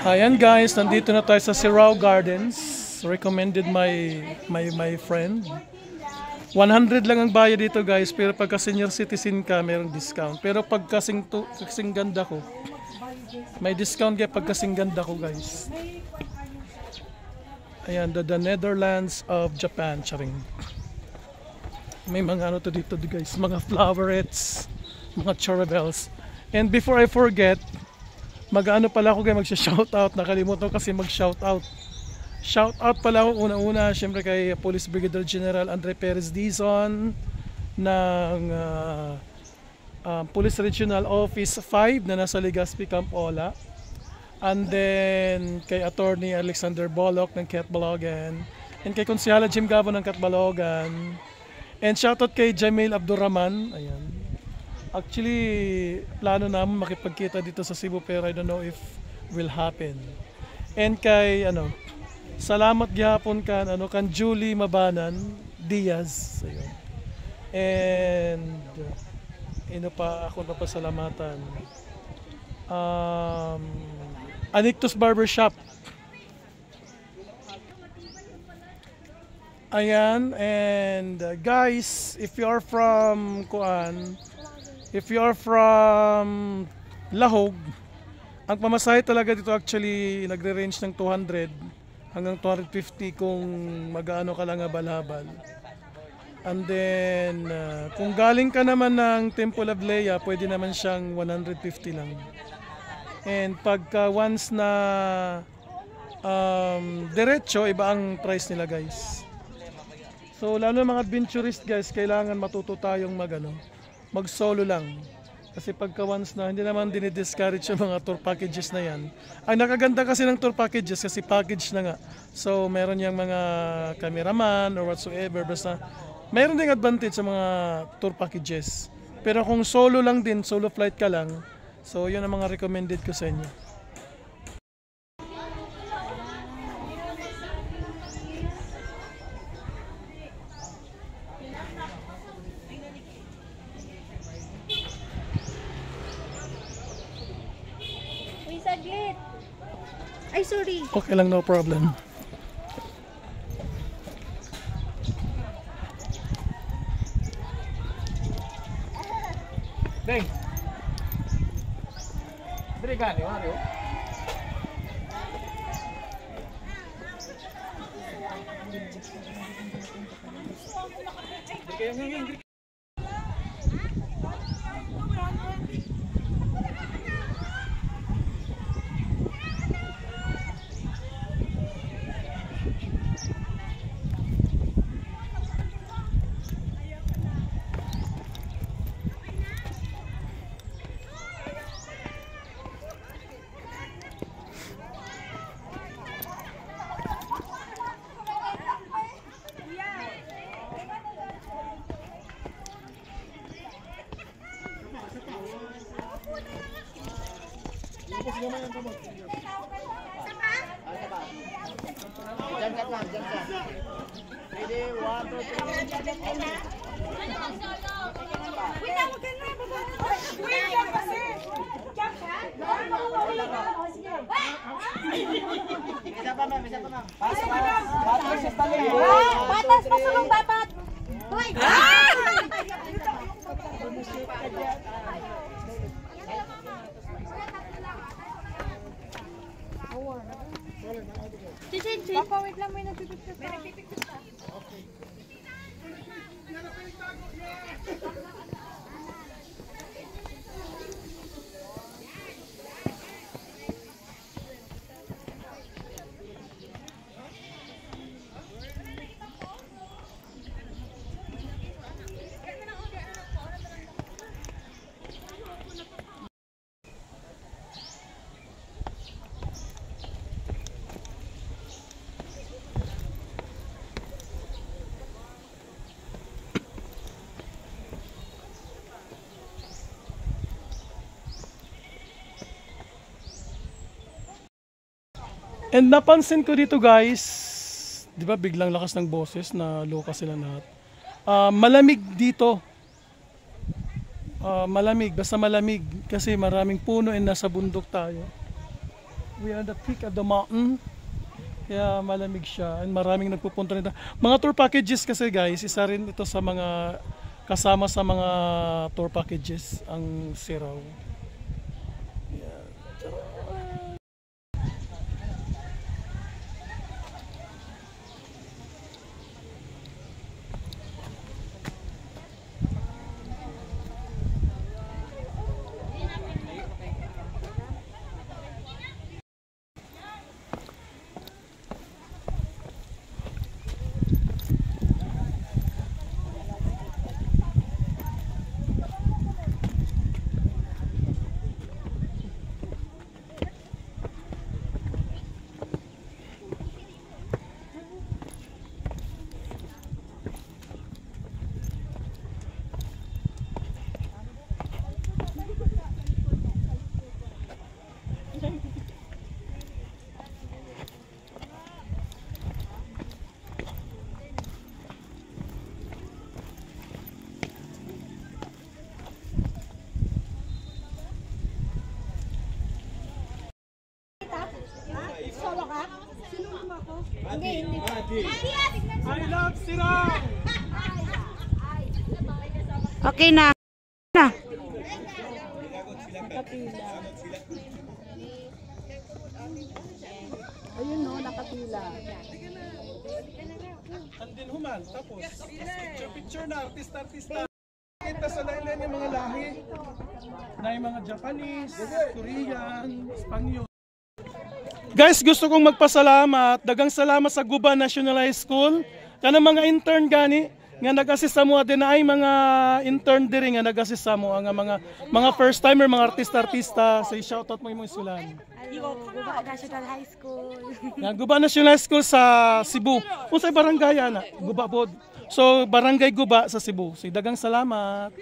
Ayan guys, nandito na tayo sa Sirao Gardens. Recommended my friend. 100 lang ang bayad dito guys, pero pagka senior citizen ka, mayroong discount. Pero pag kasing ganda ko, may discount kaya pag kasing ganda ko guys. Ayan, the Netherlands of Japan, charing. May mga ano to dito guys, mga flowerets, mga chorabels. And before I forget, mag-ano pala ako guys, magsha-shoutout. Nakalimutan ko kasi mag-shoutout. Shoutout pala ako una-una, syempre kay Police Brigadier General Andre Perez Dizon ng Police Regional Office 5 na nasa Legazpi, Camp Ola. And then kay Attorney Alexander Bollock ng Catbalogan. And kay Konsyala Jim Gabo ng Catbalogan. And shoutout kay Jamil Abdurrahman. Ayan. Actually, plano namin makipagkita dito sa Cebu pero I don't know if will happen. And kay salamat gihapon kan Julie Mabanan Diaz. Ayun. And ako napasalamatan. Anictus Barbershop. Ayan, and guys, if you are from Lahog, ang pamasahe talaga dito actually nagre-range ng 200 hanggang 250 kung mag-aano ka lang habal-habal. And then kung galing ka naman ng Temple of Leia, pwede naman siyang 150 lang. And pagka once na diretso, iba ang price nila guys. So lalo ng mga adventurist guys, kailangan matuto tayong mag-solo lang. Kasi pagka once na, hindi naman dinidiscourage yung mga tour packages na yan. Ang nakaganda kasi ng tour packages kasi package na nga. So meron yung mga cameraman or whatsoever. Basta meron ding advantage sa mga tour packages. Pero kung solo lang din, solo flight ka lang, so yun ang mga recommended ko sa inyo. Saglit. Ay, sorry. Okay lang, no problem. Deng. Dili gani, Mario. Jangan lang, jangan. Ready, 1, 2, 3. Wait lang, wag ka na. Wait lang kasi. Jump ka? Isa pa ma'am, isa pa ma'am. Batas pa rin. Batas pa sulong dapat. Hoy! Papa, wait lang, may nagpipicture pa. May nagpipicture pa. Okay. And napansin ko dito guys, di ba biglang lakas ng boses na loka sila lahat. Malamig dito. Malamig, basta malamig kasi maraming puno and nasa bundok tayo. We are on the peak of the mountain. Kaya malamig siya and maraming nagpupunta nito. Mga tour packages kasi guys, isa rin ito sa mga kasama sa mga tour packages ang Siraw. Solo ka? Sinunod mo ako? Hindi. I love Siraw! Okay na. Ayun no, nakapila. Andin human, tapos picture na, artista. Kita sa laylan yung mga lahi na yung mga Japanese, Korean, Espanyol. Guys, gusto kong magpasalamat. Dagang salamat sa Guba National High School. Kanang mga intern gani nga nag-assist sa mo din ay mga intern diri nga nag-assist sa mo ang mga first timer, mga artista. Say shoutout mo imong eskwelahan. Guba National High School. Nga Guba National High School sa Cebu. Unsay barangay ana? Guba pod. So barangay Guba sa Cebu. So dagang salamat.